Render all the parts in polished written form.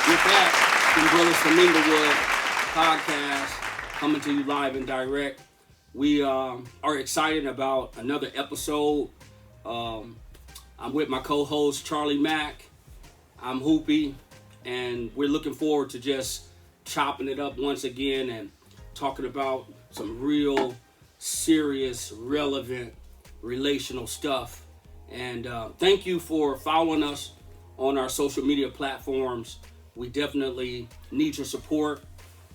With that, from Brothers from Inglewood podcast, coming to you live and direct. We are excited about another episode. I'm with my co-host, Charley Mack. I'm Hoopie, and we're looking forward to just chopping it up once again and talking about some real serious, relevant, relational stuff. And thank you for following us on our social media platforms. We definitely need your support.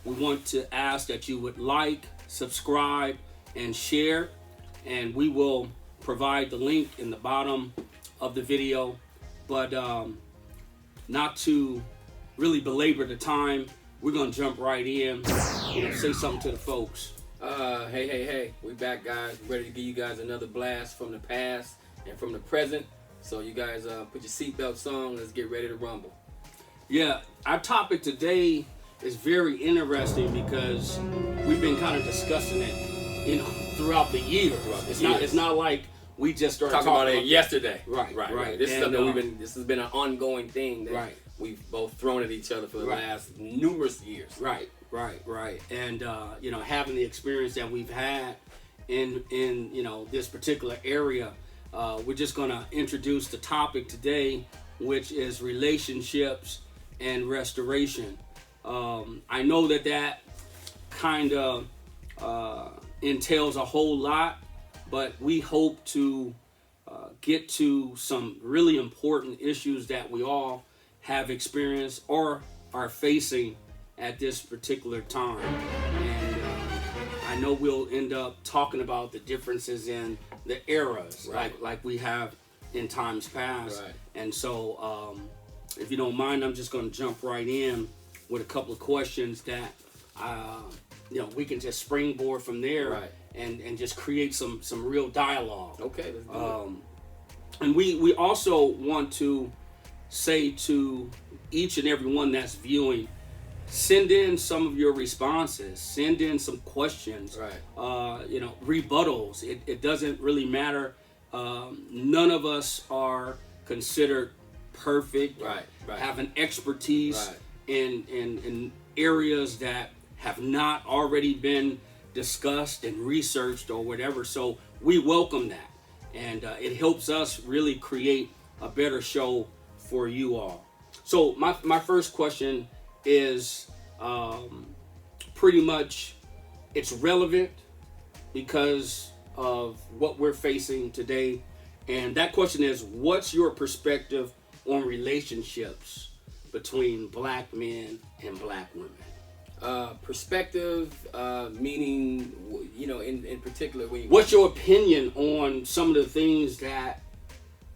We want to ask that you would like, subscribe, and share. And we will provide the link in the bottom of the video. But not to really belabor the time, we're going to jump right in. Say something to the folks. Hey. We back, guys. We're ready to give you guys another blast from the past and from the present. So you guys put your seatbelts on. Let's get ready to rumble. Yeah, our topic today is very interesting because we've been kind of discussing it, throughout the year. It's not like we just started talking about it yesterday. Right. This is something this has been an ongoing thing that we've both thrown at each other for the last numerous years. Right. And having the experience that we've had in this particular area, we're just gonna introduce the topic today, which is relationships and restoration. I know that kind of entails a whole lot, but we hope to get to some really important issues that we all have experienced or are facing at this particular time. And I know we'll end up talking about the differences in the eras, like we have in times past. Right. And so if you don't mind, I'm just going to jump right in with a couple of questions that we can just springboard from there, and just create some real dialogue. Okay, let's do it. And we also want to say to each and every one that's viewing, send in some of your responses, send in some questions, rebuttals. It doesn't really matter. None of us are considered perfect, have an expertise in areas that have not already been discussed and researched or whatever. So we welcome that, and it helps us really create a better show for you all. So my first question is pretty much, it's relevant because of what we're facing today. And that question is, what's your perspective on relationships between black men and black women? Perspective, meaning, in particular, what's your opinion on some of the things that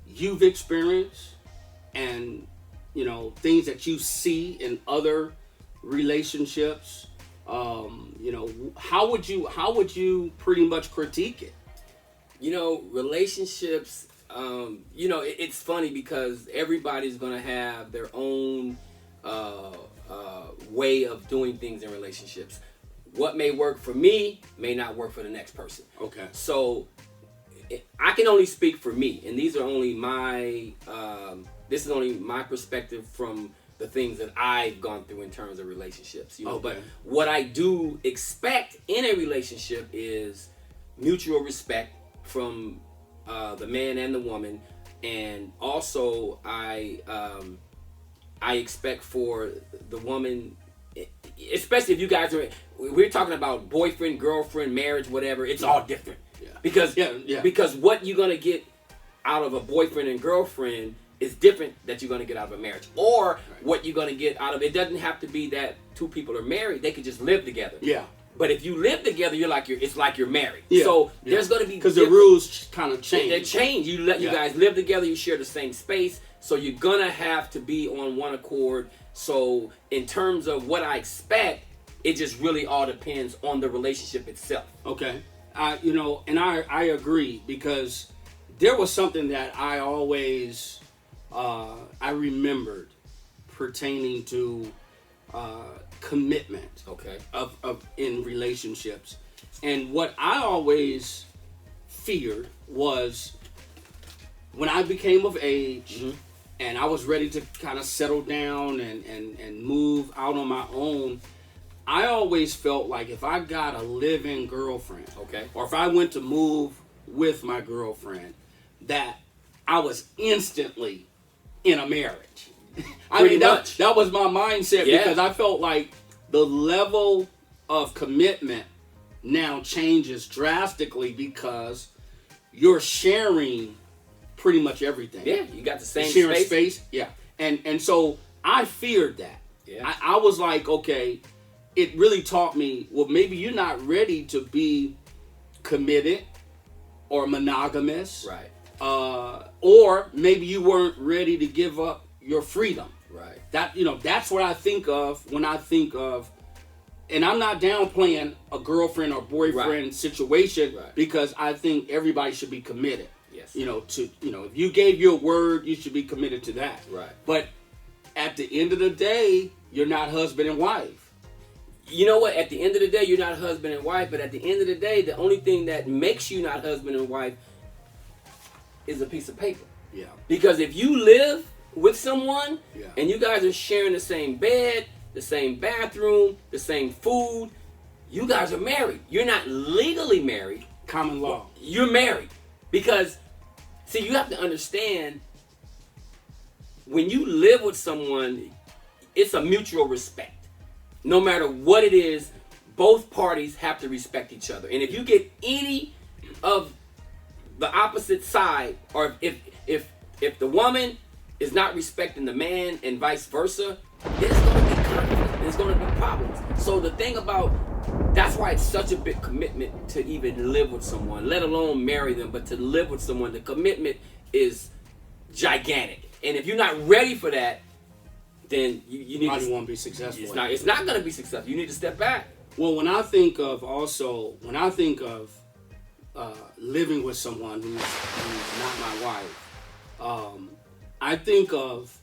you've experienced and, things that you see in other relationships? How would you pretty much critique it? Relationships, it's funny because everybody's going to have their own way of doing things in relationships. What may work for me may not work for the next person. Okay. So I can only speak for me, and these are only my this is only my perspective from the things that I've gone through in terms of relationships. But what I do expect in a relationship is mutual respect from the man and the woman, and also I expect for the woman, especially if you guys we're talking about boyfriend, girlfriend, marriage, whatever, it's all different. Yeah. Because what you're gonna get out of a boyfriend and girlfriend is different that you're gonna get out of a marriage, or what you're gonna get out of it. Doesn't have to be that two people are married; they could just live together. Yeah. But if you live together, it's like you're married. Yeah. So there's gonna be, because the rules kind of change. They change. You guys live together. You share the same space. So you're gonna have to be on one accord. So in terms of what I expect, it just really all depends on the relationship itself. Okay. I agree, because there was something that I always I remembered pertaining to commitment. Okay. Of in relationships, and what I always feared was when I became of age, and I was ready to kind of settle down and move out on my own, I always felt like if I got a live-in girlfriend, or if I went to move with my girlfriend, that I was instantly in a marriage. That was my mindset, because I felt like the level of commitment now changes drastically because you're sharing pretty much everything. Yeah, you got the same sharing space. Yeah, and so I feared that. Yeah, I was like, okay, it really taught me, well, maybe you're not ready to be committed or monogamous, right? Or maybe you weren't ready to give up your freedom. Right. That's what I think of when I think of, and I'm not downplaying a girlfriend or boyfriend situation, because I think everybody should be committed. Yes. If you gave your word, you should be committed to that. Right. But at the end of the day, you're not husband and wife. You know what? At the end of the day, you're not husband and wife, but at the end of the day, the only thing that makes you not husband and wife is a piece of paper. Yeah. Because if you live with someone and you guys are sharing the same bed, the same bathroom, the same food, you guys are married. You're not legally married. Common law. You're married. Because, see, you have to understand, when you live with someone, it's a mutual respect. No matter what it is, both parties have to respect each other. And if you get any of the opposite side, or if the woman is not respecting the man and vice versa, there's going to be conflict. There's going to be problems. So the thing about, that's why it's such a big commitment to even live with someone, let alone marry them, but to live with someone, the commitment is gigantic. And if you're not ready for that, then you need to won't be successful. It's not going to be successful. You need to step back. Well, when I think of living with someone who's not my wife, I think of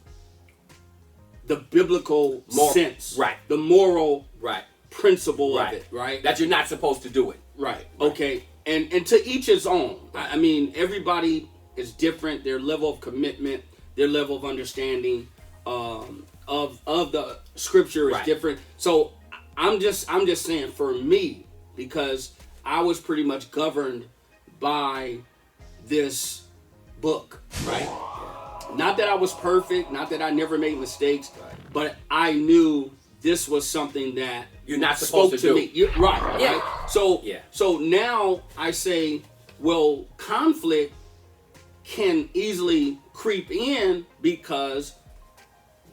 the biblical sense, right? The moral, right, principle of it, right? That you're not supposed to do it, right? Okay, and to each his own. I mean, everybody is different. Their level of commitment, their level of understanding of the scripture is different. So I'm just saying, for me, because I was pretty much governed by this book, right? Not that I was perfect, not that I never made mistakes, but I knew this was something that you're not supposed to do. Me. Right. So now I say, well, conflict can easily creep in because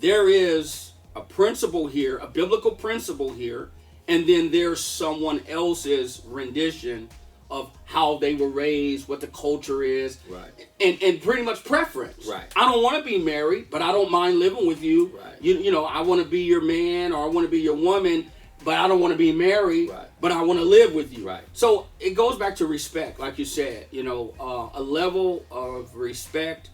there is a principle here, a biblical principle here, and then there's someone else's rendition of how they were raised, what the culture is, and pretty much preference. Right. I don't want to be married, but I don't mind living with you. Right. You know, I want to be your man or I want to be your woman, but I don't want to be married, but I want to live with you. Right. So it goes back to respect, like you said, a level of respect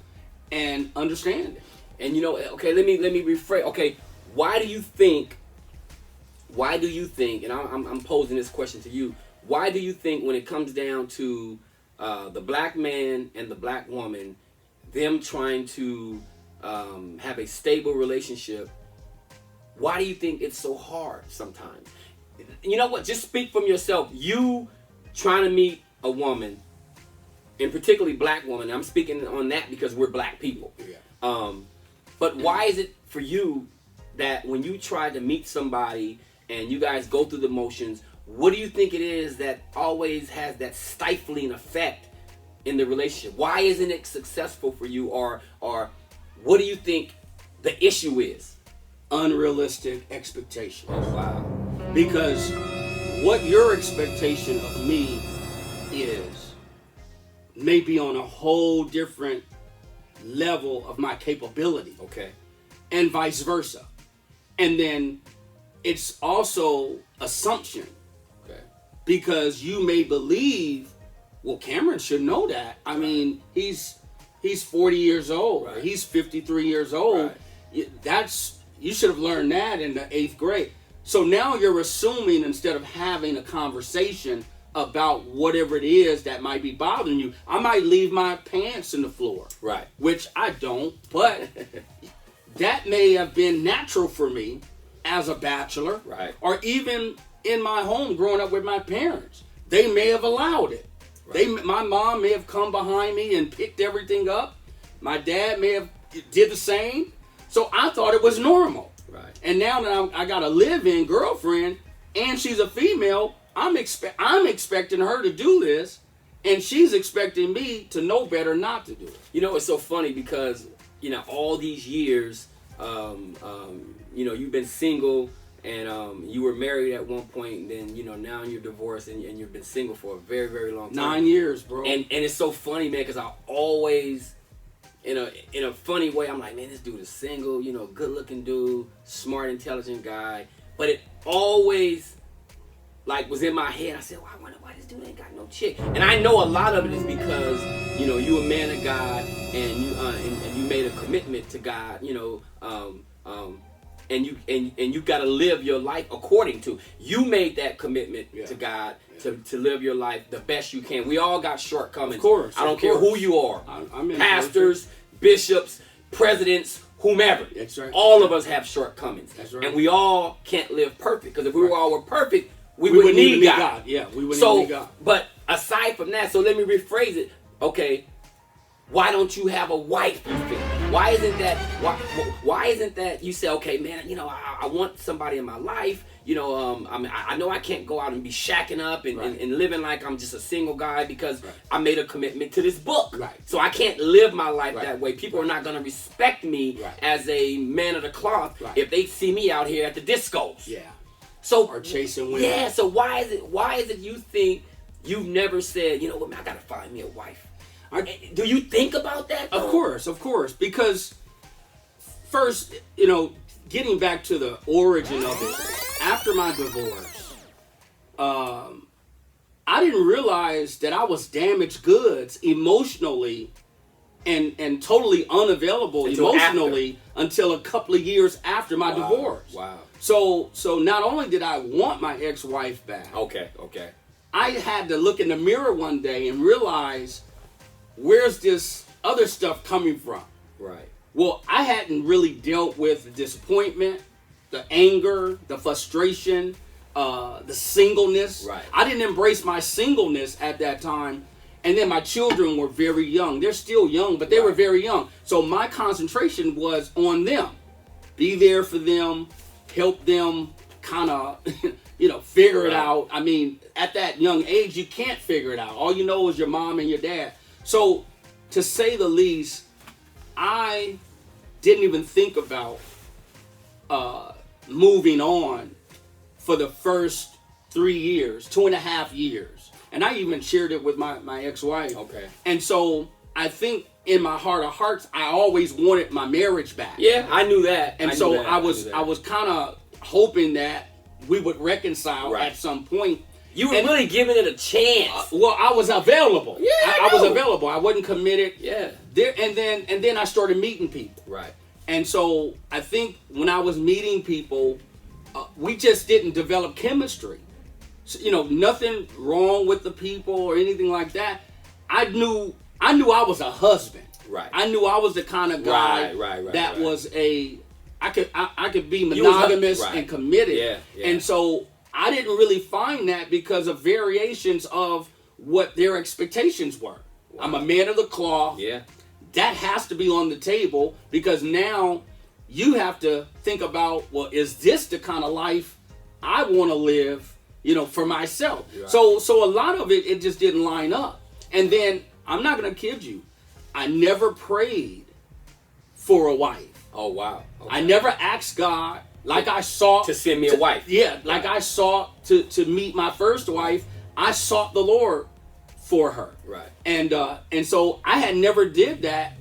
and understanding. And okay, let me rephrase. Okay, why do you think, and I'm posing this question to you, why do you think when it comes down to the black man and the black woman, them trying to have a stable relationship, why do you think it's so hard sometimes? You know what? Just speak from yourself. You trying to meet a woman, and particularly black woman. I'm speaking on that because we're black people. Yeah. But why is it for you that when you try to meet somebody and you guys go through the motions, what do you think it is that always has that stifling effect in the relationship? Why isn't it successful for you, or what do you think the issue is? Unrealistic expectations. Oh, wow. Because what your expectation of me is may be on a whole different level of my capability. Okay. And vice versa. And then it's also assumption. Okay. Because you may believe, well, Cameron should know that. I mean, he's 40 years old. Right. He's 53 years old. Right. You should have learned that in the 8th grade. So now you're assuming, instead of having a conversation about whatever it is that might be bothering you. I might leave my pants in the floor. Right. Which I don't, but that may have been natural for me as a bachelor. Right. Or even in my home growing up with my parents. They may have allowed it. Right. My mom may have come behind me and picked everything up. My dad may have did the same. So I thought it was normal. Right. And now that I got a live-in girlfriend and she's a female, I'm expecting her to do this, and she's expecting me to know better not to do it. You know, it's so funny because, you know, all these years, you know, you've been single and you were married at one point, and then, you know, now you're divorced and you've been single for a very, very long time. 9 years, bro. And it's so funny, man, because I always, in a funny way, I'm like, man, this dude is single, you know, good-looking dude, smart, intelligent guy. But it always, like, was in my head. I said, well, I wonder why this dude ain't got no chick. And I know a lot of it is because, you know, you a man of God, and you and you made a commitment to God, you know, and you got to live your life according to. You made that commitment to God to live your life the best you can. We all got shortcomings. Of course. I don't care who you are. I'm pastors, bishops, presidents, whomever. That's right. All of us have shortcomings. That's right. And we all can't live perfect, because if we all were perfect, we wouldn't need God. Yeah, we wouldn't need God. But aside from that, so let me rephrase it. Okay, why don't you have a wife, you think? Why isn't that you say, okay, man, you know, I want somebody in my life. You know, I know I can't go out and be shacking up and living like I'm just a single guy because I made a commitment to this book. Right. So I can't live my life that way. People are not going to respect me as a man of the cloth if they see me out here at the discos. Yeah. So, or chasing women. Yeah, so why is it you think you've never said, you know what, man, I got to find me a wife? Do you think about that, though? Of course. Because first, you know, getting back to the origin of it, after my divorce, I didn't realize that I was damaged goods emotionally and totally unavailable emotionally until a couple of years after my divorce. Wow. So not only did I want my ex-wife back. Okay. I had to look in the mirror one day and realize, where's this other stuff coming from? Right. Well, I hadn't really dealt with the disappointment, the anger, the frustration, the singleness. Right. I didn't embrace my singleness at that time. And then my children were very young. They're still young, but they were very young. So my concentration was on them. Be there for them, help them kind of, you know, figure it out. I mean, at that young age, you can't figure it out. All you know is your mom and your dad. So, to say the least, I didn't even think about moving on for the first 3 years, 2.5 years. And I even shared it with my ex-wife. Okay. And so, I think in my heart of hearts, I always wanted my marriage back. Yeah, I knew that. And I was kind of hoping that we would reconcile at some point. You were really giving it a chance. Well, I was available. Yeah, I was available. I wasn't committed. Yeah. And then I started meeting people. Right. And so I think when I was meeting people, we just didn't develop chemistry. So, you know, nothing wrong with the people or anything like that. I knew I was a husband. Right. I knew I was the kind of guy that was I could be monogamous and committed. Yeah. And so I didn't really find that because of variations of what their expectations were. Wow. I'm a man of the cloth. Yeah. That has to be on the table, because now you have to think about, well, is this the kind of life I want to live, you know, for myself? Right. So a lot of it just didn't line up. And then, I'm not going to kid you, I never prayed for a wife. Oh, wow. Okay. I never asked God, like I sought to send me a wife. Yeah, like I sought to meet my first wife. I sought the Lord for her. Right. And so I had never did that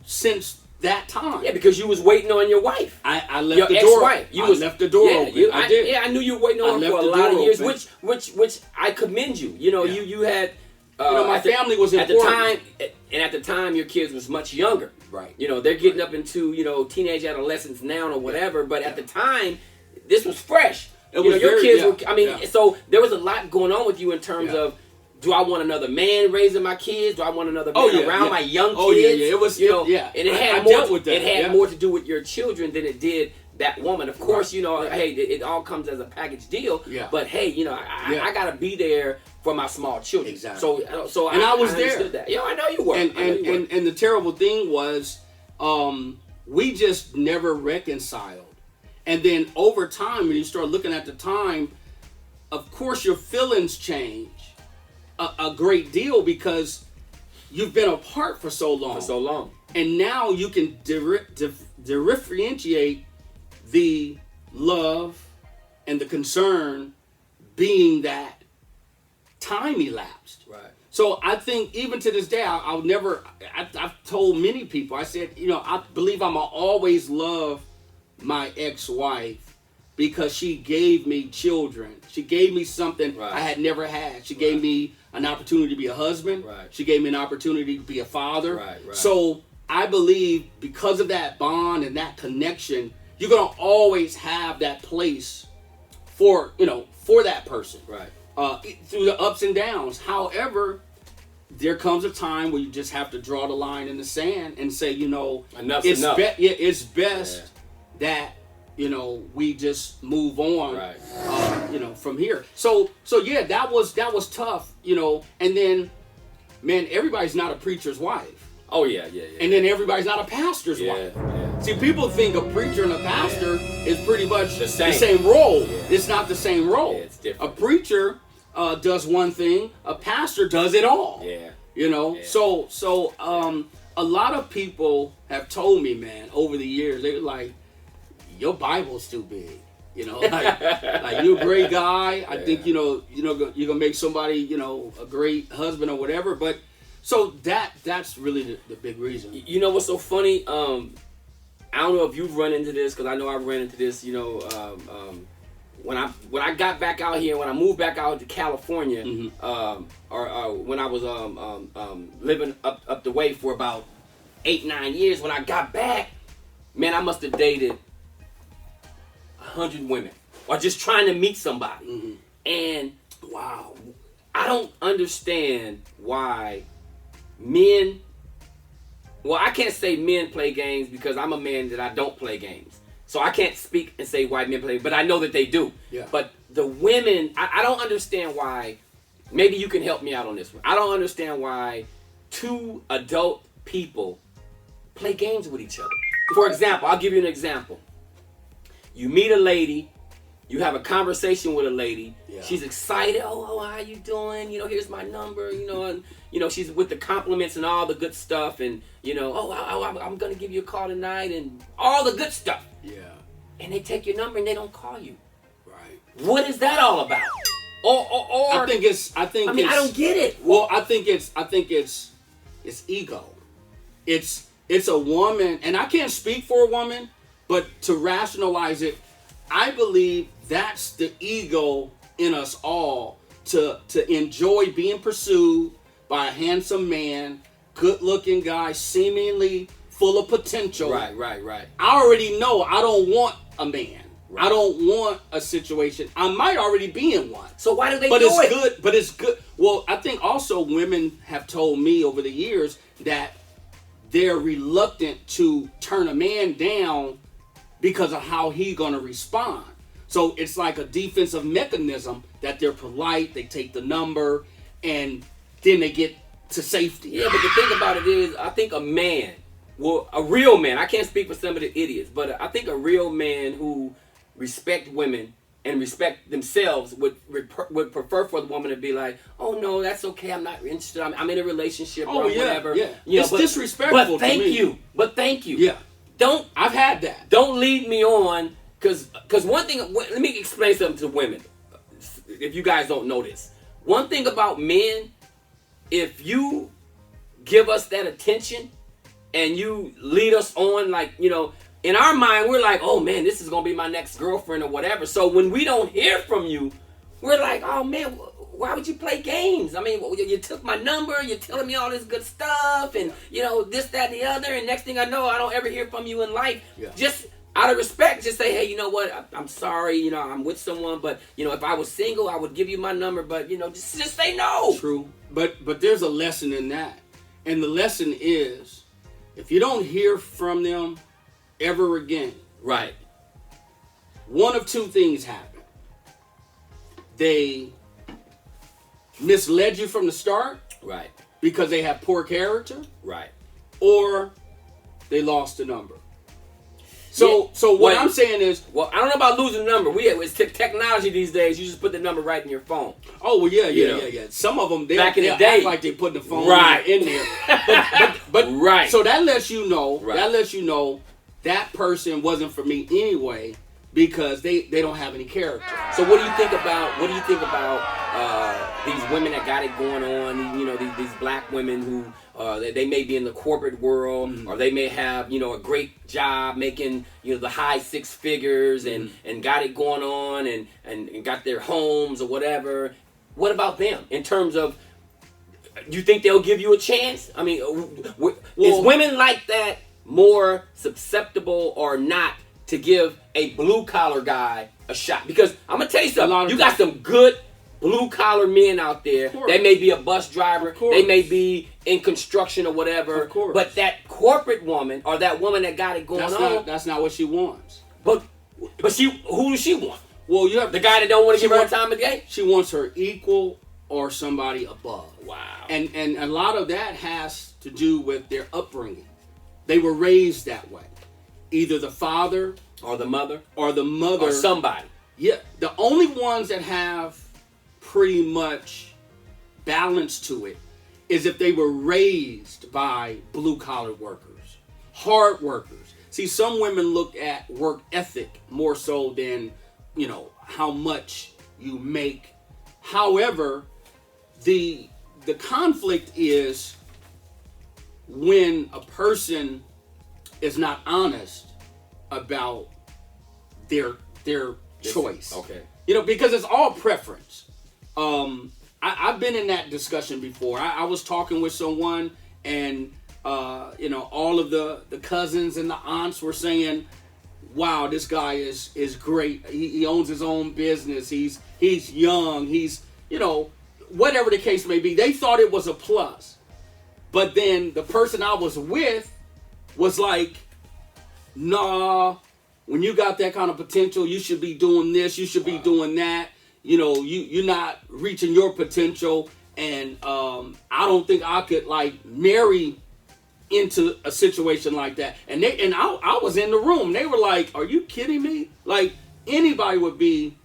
since that time. Yeah, because you was waiting on your wife. I left your the door. Ex-wife. I left the door open. I did. Yeah, I knew you were waiting on her for a lot of years, which I commend you. You know, you had. My family was important. At the time, your kids was much younger. Right. You know, they're getting up into, you know, teenage adolescence now or whatever. But at the time, this was fresh. Your kids were. I mean, so there was a lot going on with you in terms of. Do I want another man raising my kids? Do I want another man around my young kids? It was, and it had more to do with your children than it did that woman. Of course, hey, it all comes as a package deal. Yeah. But hey, I gotta be there for my small children. Exactly. So I was there. That. I know you were. And the terrible thing was, we just never reconciled. And then over time, when you start looking at the time, of course your feelings change a great deal because you've been apart for so long. And now you can differentiate the love and the concern being that time elapsed. Right. So I think even to this day, I've told many people, I said, I believe I'm going to always love my ex-wife because she gave me children. She gave me something I had never had. She gave me an opportunity to be a husband. Right. She gave me an opportunity to be a father. Right. So I believe because of that bond and that connection, you're going to always have that place for that person. Right. Through the ups and downs. However, there comes a time where you just have to draw the line in the sand and say, enough's enough. It's best that we just move on, from here. So yeah, that was tough, and then, man, everybody's not a preacher's wife. Oh yeah. And then everybody's not a pastor's wife. Yeah. See, people think a preacher and a pastor is pretty much the same role. Yeah. It's not the same role. Yeah, it's different. A preacher does one thing, a pastor does it all. Yeah. So a lot of people have told me, man, over the years, they were like, your Bible's too big, like you're a great guy. I think you're gonna make somebody a great husband or whatever. But so that's really the big reason. You know what's so funny? I don't know if you've run into this because I know I've ran into this. When I got back out here, when I moved back out to California, or when I was living up the way for about 8-9 years, when I got back, man, I must have dated 100 women, or just trying to meet somebody. And wow, I don't understand why men. Well, I can't say men play games because I'm a man that I don't play games. So I can't speak and say why men play, but I know that they do. Yeah. But the women, I don't understand why. Maybe you can help me out on this one. I don't understand why two adult people play games with each other. For example, I'll give you an example. You meet a lady, you have a conversation with a lady. Yeah. She's excited. Oh, how you doing? Here's my number. And she's with the compliments and all the good stuff. And I'm gonna give you a call tonight and all the good stuff. Yeah. And they take your number and they don't call you. Right. What is that all about? Or I don't get it. Well, I think it's ego. It's a woman, and I can't speak for a woman. But to rationalize it, I believe that's the ego in us all to enjoy being pursued by a handsome man, good-looking guy, seemingly full of potential. Right. I already know I don't want a man. Right. I don't want a situation. I might already be in one. So why do they do it? But it's good. Well, I think also women have told me over the years that they're reluctant to turn a man down because of how he's going to respond. So it's like a defensive mechanism that they're polite, they take the number, and then they get to safety. Yeah, but the thing about it is, I think a man, a real man, I can't speak for some of the idiots, but I think a real man who respect women and respect themselves would prefer for the woman to be like, oh no, that's okay, I'm not interested, I'm in a relationship or whatever. Yeah. It's disrespectful to me. But thank you. Yeah. I've had that. Don't lead me on, because one thing, let me explain something to women, if you guys don't know this. One thing about men, if you give us that attention and you lead us on, in our mind, we're like, oh man, this is going to be my next girlfriend or whatever. So when we don't hear from you, we're like, oh man, why would you play games? I mean, you took my number, you're telling me all this good stuff, and this, that, and the other, and next thing I know, I don't ever hear from you in life. Yeah. Just out of respect, just say, hey, you know what? I'm sorry. You know, I'm with someone, but you know, if I was single, I would give you my number. But you know, just say no. True, but there's a lesson in that, and the lesson is, if you don't hear from them ever again, right? One of two things happen. They misled you from the start, right? Because they have poor character, right? Or they lost the number. So what I'm saying is, well, I don't know about losing the number. It's technology these days. You just put the number right in your phone. Oh well, yeah. Some of them back in the day act like they put the phone right in there. But right. So that lets you know. Right. That lets you know that person wasn't for me anyway, because they don't have any character. So what do you think about these women that got it going on? You know, these black women who they may be in the corporate world, mm-hmm. or they may have, you know, a great job making, you know, the high six figures, mm-hmm. and got it going on and got their homes or whatever. What about them in terms of? Do you think they'll give you a chance? I mean, is women like that more susceptible or not to give a blue collar guy a shot? Because I'm gonna tell you something. You got some good blue collar men out there. They may be a bus driver. They may be in construction or whatever. But that corporate woman or that woman that got it going on. That's not what she wants. But who does she want? Well, you have the guy that don't want to give her time of day. She wants her equal or somebody above. Wow. And a lot of that has to do with their upbringing. They were raised that way. Either the father or the mother or somebody. Yeah, the only ones that have pretty much balance to it is if they were raised by blue collar workers, hard workers. See, some women look at work ethic more so than, you know, how much you make. However, the conflict is when a person is not honest about their choice. Okay. You know, because it's all preference. I've been in that discussion before. I was talking with someone, and you know, all of the cousins and the aunts were saying, "Wow, this guy is great. He owns his own business. He's young. He's, you know, whatever the case may be." They thought it was a plus, but then the person I was with was like, "Nah, when you got that kind of potential, you should be doing this. You should be doing that. You know, you're not reaching your potential, and I don't think I could like marry into a situation like that." And I was in the room. They were like, "Are you kidding me? Like, anybody would be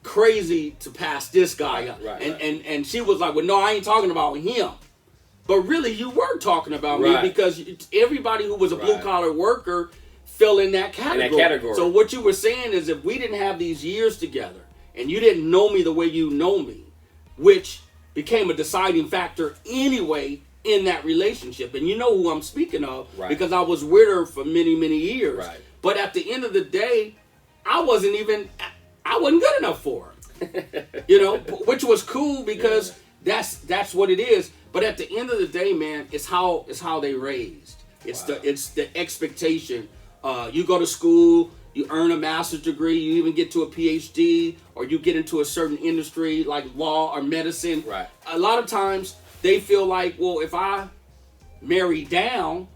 crazy to pass this guy up." And she was like, "Well, no, I ain't talking about him." But really, you were talking about me, because everybody who was a blue collar worker fell in that category. So what you were saying is, if we didn't have these years together, and you didn't know me the way you know me, which became a deciding factor anyway in that relationship. And you know who I'm speaking of, because I was with her for many, many years. But at the end of the day, I wasn't good enough for her. You know, which was cool, because that's what it is. But at the end of the day, man, it's how they raised. It's the expectation. You go to school, you earn a master's degree, you even get to a PhD, or you get into a certain industry like law or medicine. A lot of times they feel like, well, if I marry down,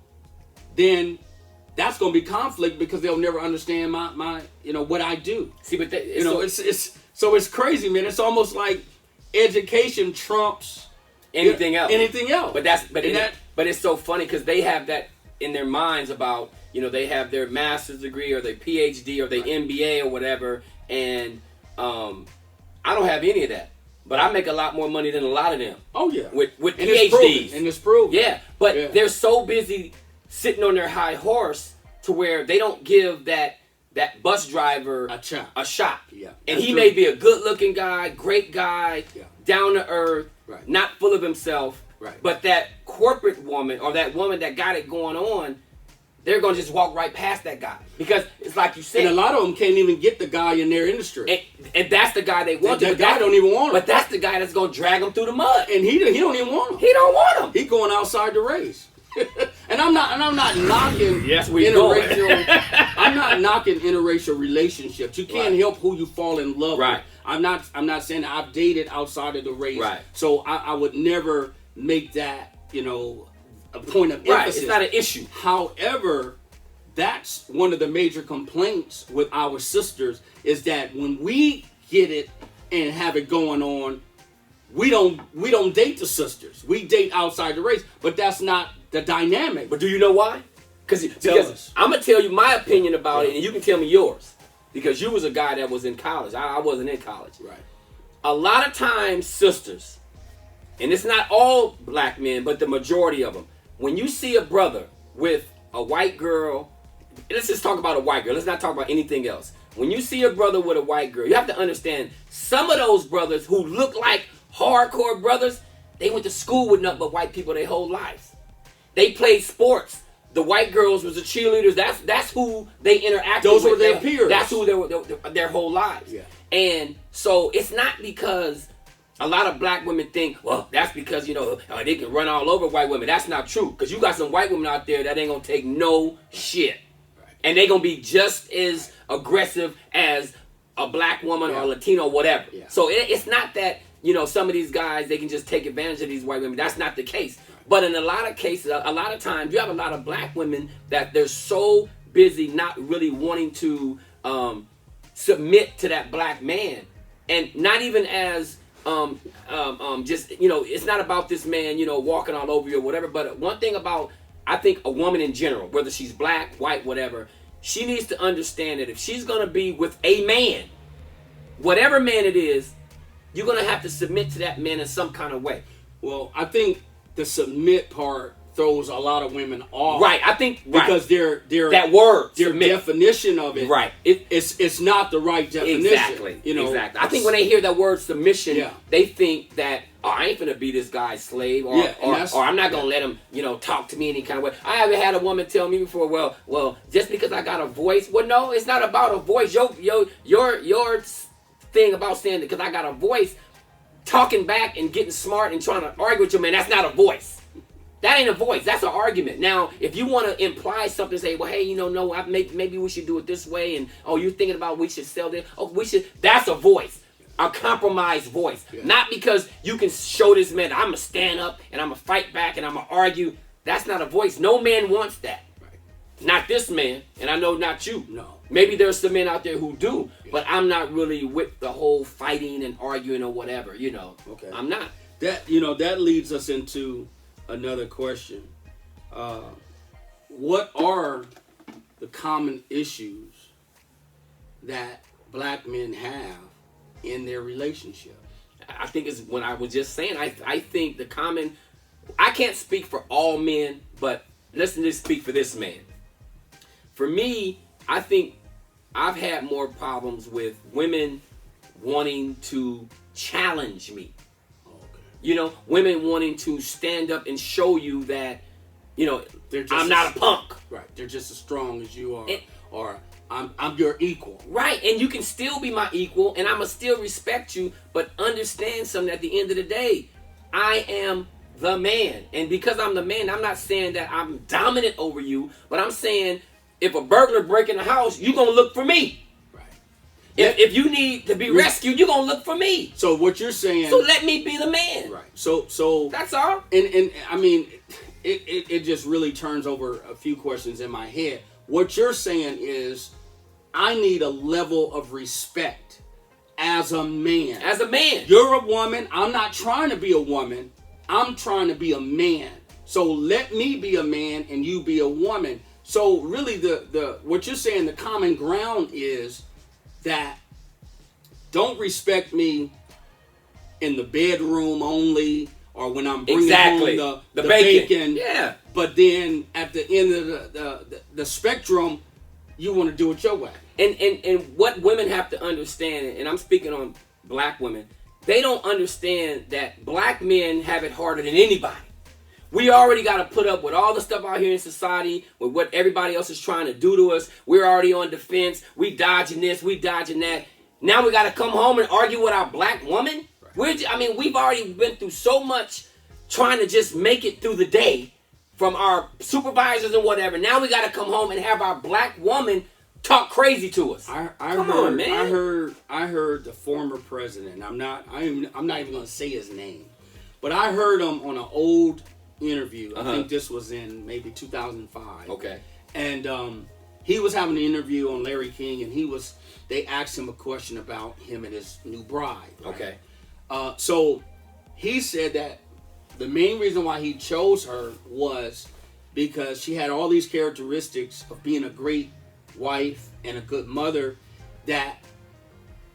then that's going to be conflict, because they'll never understand my you know, what I do. See, but it's crazy, man. It's almost like education trumps anything else. But it's so funny, because they have that in their minds about, you know, they have their master's degree or their PhD or their MBA or whatever, and I don't have any of that, but I make a lot more money than a lot of them. Oh yeah, with and PhDs, it's proven. Yeah, but they're so busy sitting on their high horse to where they don't give that bus driver a shot. Yeah, and he may be a good-looking guy, great guy, down to earth, not full of himself. But that corporate woman or that woman that got it going on, they're going to just walk right past that guy. Because it's like you said. And a lot of them can't even get the guy in their industry. And that's the guy they want. That guy don't even want him. But that's the guy that's going to drag them through the mud. And he don't even want him. He don't want him. He going outside the race. And I'm not knocking yes, we know. I'm not knocking interracial relationships. You can't help who you fall in love with. I'm not saying that I've dated outside of the race. So I would never make that, a point of emphasis. It's not an issue. However, that's one of the major complaints with our sisters is that when we get it and have it going on, we don't date the sisters. We date outside the race, but that's not the dynamic. But do you know why? Because I'm gonna tell you my opinion about it, and you can tell me yours. Because you was a guy that was in college. I wasn't in college. Right. A lot of times, sisters, and it's not all black men, but the majority of them, when you see a brother with a white girl, let's just talk about a white girl. Let's not talk about anything else. When you see a brother with a white girl, you have to understand some of those brothers who look like hardcore brothers, they went to school with nothing but white people their whole lives. They played sports. The white girls was the cheerleaders. That's who they interacted with. Those were their peers. That's who they were their whole lives. Yeah. And so it's not because a lot of black women think, well, that's because, they can run all over white women. That's not true. Because you got some white women out there that ain't going to take no shit. Right. And they going to be just as aggressive as a black woman or a Latino, whatever. Yeah. So it's not that, some of these guys, they can just take advantage of these white women. That's not the case. But in a lot of cases, a lot of times, you have a lot of black women that they're so busy not really wanting to submit to that black man. And not even as just, it's not about this man, walking all over you or whatever. But one thing about, I think, a woman in general, whether she's black, white, whatever, she needs to understand that if she's going to be with a man, whatever man it is, you're going to have to submit to that man in some kind of way. Well, I think the submit part throws a lot of women off. Right, I think because they're that word, their submit. definition of it. Right, it's not the right definition. Exactly. Exactly. I think when they hear that word submission, they think that I ain't gonna be this guy's slave, or I'm not gonna let him, talk to me any kind of way. I haven't had a woman tell me before, well, just because I got a voice. Well, no, it's not about a voice. Your thing about saying that because I got a voice. Talking back and getting smart and trying to argue with your man, that's not a voice. That ain't a voice. That's an argument. Now, if you want to imply something, say, well, hey, no, maybe we should do it this way, and you're thinking about we should sell this. Oh, we should. That's a voice, a compromised voice. Yeah. Not because you can show this man, I'm gonna stand up and I'm gonna fight back and I'm gonna argue. That's not a voice. No man wants that. Right. Not this man, and I know not you. No. Maybe there's some men out there who do, but I'm not really with the whole fighting and arguing or whatever, Okay. I'm not. That leads us into another question. What are the common issues that black men have in their relationship? I think it's when I was just saying, I think the common, I can't speak for all men, but let's just speak for this man. For me, I think I've had more problems with women wanting to challenge me. Okay. Women wanting to stand up and show you that, I'm not a punk. Right. They're just as strong as you are. Or I'm your equal. Right. And you can still be my equal and I'ma still respect you, but understand something at the end of the day. I am the man. And because I'm the man, I'm not saying that I'm dominant over you, but I'm saying if a burglar break in the house, you're going to look for me. Right. If you need to be rescued, you're going to look for me. So what you're saying... So let me be the man. Right. So that's all. And I mean, it just really turns over a few questions in my head. What you're saying is I need a level of respect as a man. As a man. You're a woman. I'm not trying to be a woman. I'm trying to be a man. So let me be a man and you be a woman. So really the what you're saying, the common ground is that don't respect me in the bedroom only or when I'm bringing home the bacon. Yeah. But then at the end of the spectrum, you want to do it your way. And what women have to understand, and I'm speaking on black women, they don't understand that black men have it harder than anybody. We already got to put up with all the stuff out here in society, with what everybody else is trying to do to us. We're already on defense. We dodging this, we dodging that. Now we got to come home and argue with our black woman. Right. We've already been through so much trying to just make it through the day from our supervisors and whatever. Now we got to come home and have our black woman talk crazy to us. Come on, man. I heard the former president. I'm not even going to say his name, but I heard him on an old interview. I think this was in maybe 2005. Okay. And he was having an interview on Larry King, and they asked him a question about him and his new bride. Right? Okay. So he said that the main reason why he chose her was because she had all these characteristics of being a great wife and a good mother, that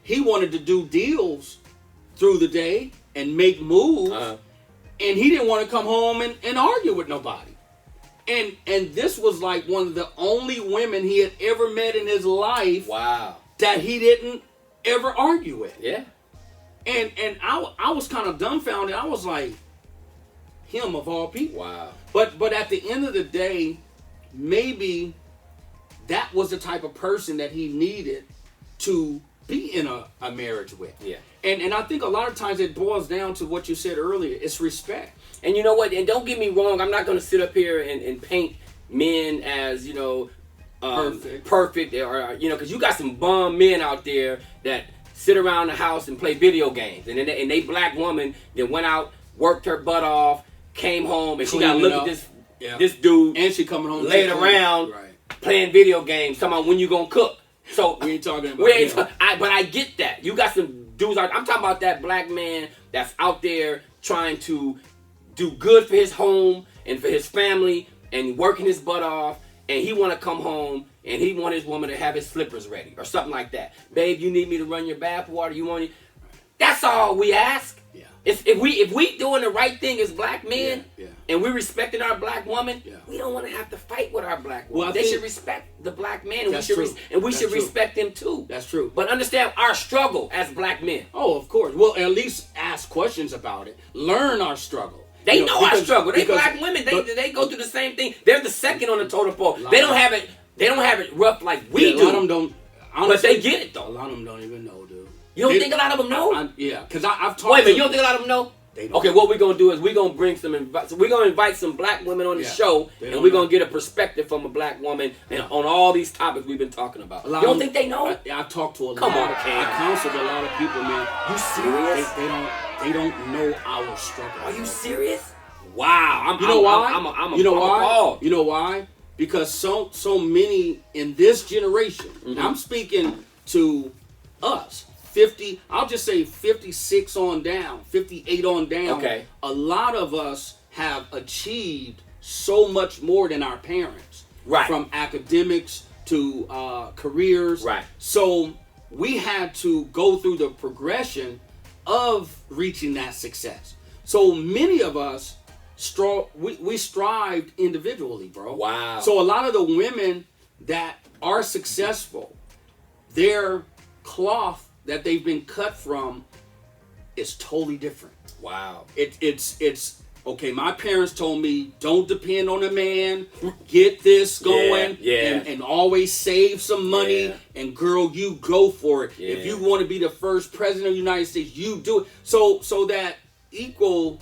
he wanted to do deals through the day and make moves, and he didn't want to come home and argue with nobody. And this was like one of the only women he had ever met in his life. Wow. That he didn't ever argue with. Yeah. And I was kind of dumbfounded. I was like, him of all people. Wow. But at the end of the day, maybe that was the type of person that he needed to be in a marriage with. Yeah. And I think a lot of times it boils down to what you said earlier. It's respect. And you know what? And don't get me wrong. I'm not going to sit up here and paint men as, perfect. Or, because you got some bum men out there that sit around the house and play video games. And they black woman that went out, worked her butt off, came home, and she got to look at this dude. And she coming home laying around playing video games, talking about when you going to cook. So we ain't talking about but I get that. You got some dudes out. I'm talking about that black man that's out there trying to do good for his home and for his family and working his butt off, and he want to come home and he want his woman to have his slippers ready or something like that. Babe, you need me to run your bath water? You want it? That's all we ask. Yeah. If we doing the right thing as black men, and we respecting our black woman, we don't want to have to fight with our black woman. Well, they should respect the black man, and we should respect them too. That's true. But understand our struggle as black men. Oh, of course. Well, at least ask questions about it. Learn our struggle. They know our struggle. They black women. They go through the same thing. They're the second on the total pole. They don't have it. They don't have it rough like we do. A lot of them don't. Honestly, but they get it though. A lot of them don't even know, dude. You don't think a lot of them know? Because I've talked. Wait a minute. You don't think a lot of them know? Okay, what we're going to do is we're going to bring we're going to invite some black women on the show, and we're going to get a perspective from a black woman on all these topics we've been talking about. You don't think they know? I talked to a lot. Come on, Cam. I counseled a lot of people, man. You serious? They don't know our struggle. Are you serious? Wow. You know why? You know why? You know why? Because so many in this generation, and I'm speaking to us, 50, I'll just say 56 on down, 58 on down. Okay. A lot of us have achieved so much more than our parents. Right. From academics to careers. Right. So we had to go through the progression of reaching that success. So many of us we strived individually, bro. Wow. So a lot of the women that are successful, their cloth that they've been cut from is totally different. Wow. It's okay. My parents told me don't depend on a man. Get this going, and always save some money. Yeah. And girl, you go for it. Yeah. If you want to be the first president of the United States, you do it. So that equal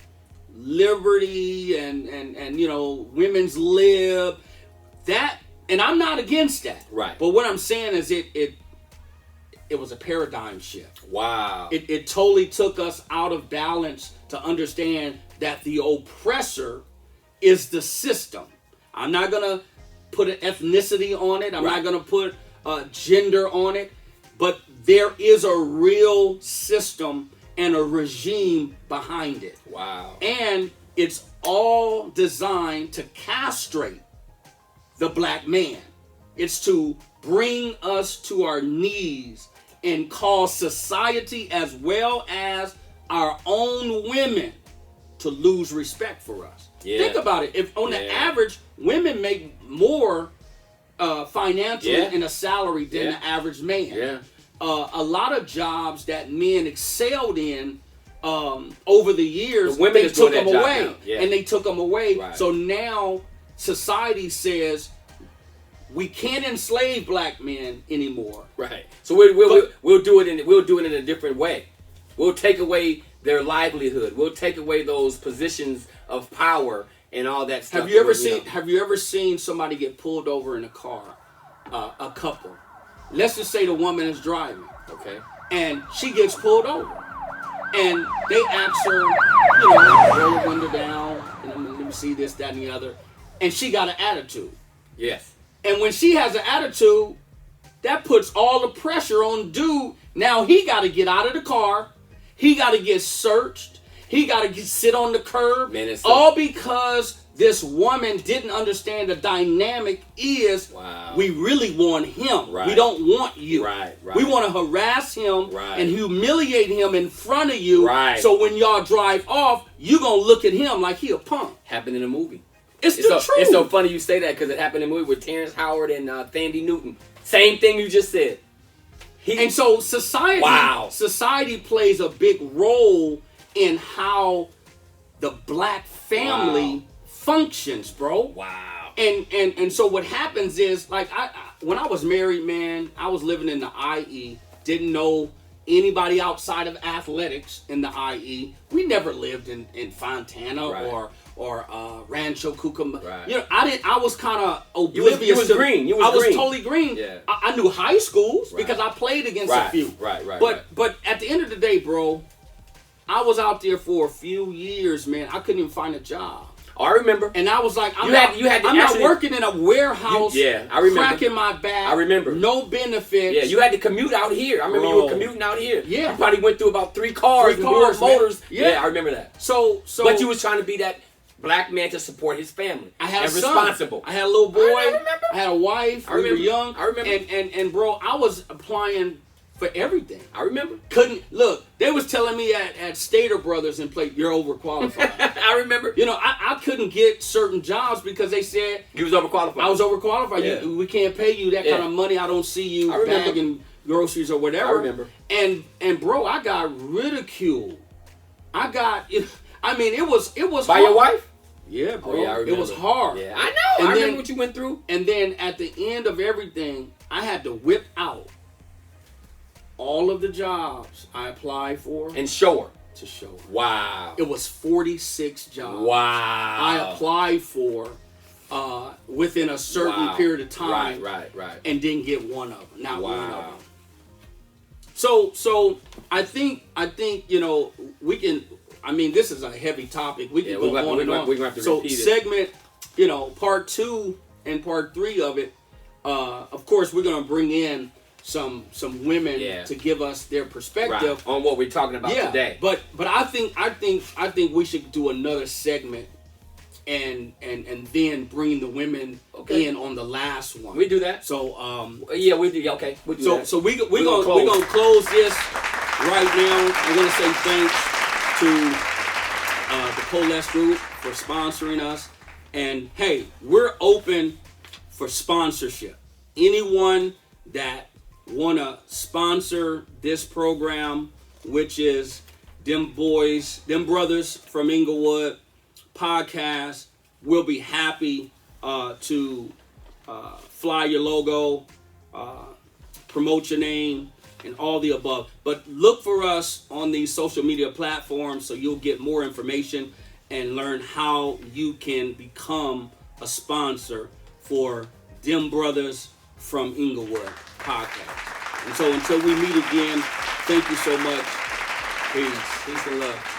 liberty and women's lib, that, and I'm not against that. Right. But what I'm saying is it was a paradigm shift. Wow. It totally took us out of balance to understand that the oppressor is the system. I'm not going to put an ethnicity on it. I'm not going to put gender on it. But there is a real system and a regime behind it. Wow. And it's all designed to castrate the black man. It's to bring us to our knees and cause society as well as our own women to lose respect for us. Yeah. Think about it. If on the average, women make more financially in a salary than the average man. Yeah. A lot of jobs that men excelled in over the years, the women they took them away. Yeah. And they took them away. Right. So now society says we can't enslave black men anymore. Right. So we'll do it in a different way. We'll take away their livelihood. We'll take away those positions of power and all that stuff. Have you ever seen somebody get pulled over in a car? A couple. let's just say the woman is driving. Okay. And she gets pulled over. And they ask her, you know, roll the window down, and let me see this, that, and the other. And she got an attitude. Yes. And when she has an attitude, that puts all the pressure on dude. Now he got to get out of the car. He got to get searched. He got to sit on the curb. Man, all because this woman didn't understand the dynamic is we really want him. Right. We don't want you. Right. We want to harass him and humiliate him in front of you. Right. So when y'all drive off, you going to look at him like he a punk. Happened in a movie. It's the truth. It's so funny you say that because it happened in a movie with Terrence Howard and Thandie Newton. Same thing you just said. And so society plays a big role in how the black family functions, bro. Wow. And so what happens is, like, I when I was married, man, I was living in the IE, didn't know anybody outside of athletics in the IE. We never lived in Fontana or Rancho Cucamonga. Right. You know, I was kind of oblivious. You was green. I was totally green. Yeah. I knew high schools because I played against a few. But at the end of the day, bro, I was out there for a few years, man. I couldn't even find a job. I remember. And I was like, I'm not working in a warehouse. I remember. Cracking my back. I remember. No benefits. Yeah, you had to commute out here. I remember you were commuting out here. Yeah. You probably went through about 3 cars, motors. Yeah, I remember that. So. But you was trying to be that black man to support his family. I had a responsible. Son. I had a little boy. I remember. I had a wife. We were young. I remember. And bro, I was applying for everything. I remember. Couldn't look. They was telling me at Stater Brothers and play, you're overqualified. I remember. You know, I couldn't get certain jobs because they said you was overqualified. I was overqualified. Yeah. We can't pay you that kind of money. I don't see you bagging groceries or whatever. I remember. And bro, I got ridiculed. I mean, it was by hard. your wife. Yeah, bro. Oh, yeah, I remember. It was hard. Yeah, I know. I remember what you went through. And then at the end of everything, I had to whip out all of the jobs I applied for and show her. To show her. Wow. It was 46 jobs. Wow. I applied for within a certain period of time. Right. And didn't get one of them. Not one of them. So I think you know we can. I mean, this is a heavy topic. We can go on and on. We're going to have to so repeat it. segment, you know, part 2 and part 3 of it. Of course, we're going to bring in some women to give us their perspective on what we're talking about today. But I think we should do another segment and then bring the women in on the last one. We do that. So we do. Okay, we do that. So we're gonna close this right now. We're gonna say thanks to the Coalesce Group for sponsoring us, and hey, we're open for sponsorship. Anyone that wanna sponsor this program, which is them brothers from Inglewood podcast, we'll be happy to fly your logo, promote your name, and all the above. But look for us on these social media platforms so you'll get more information and learn how you can become a sponsor for them brothers from Inglewood podcast. And so until we meet again, thank you so much. Peace and love.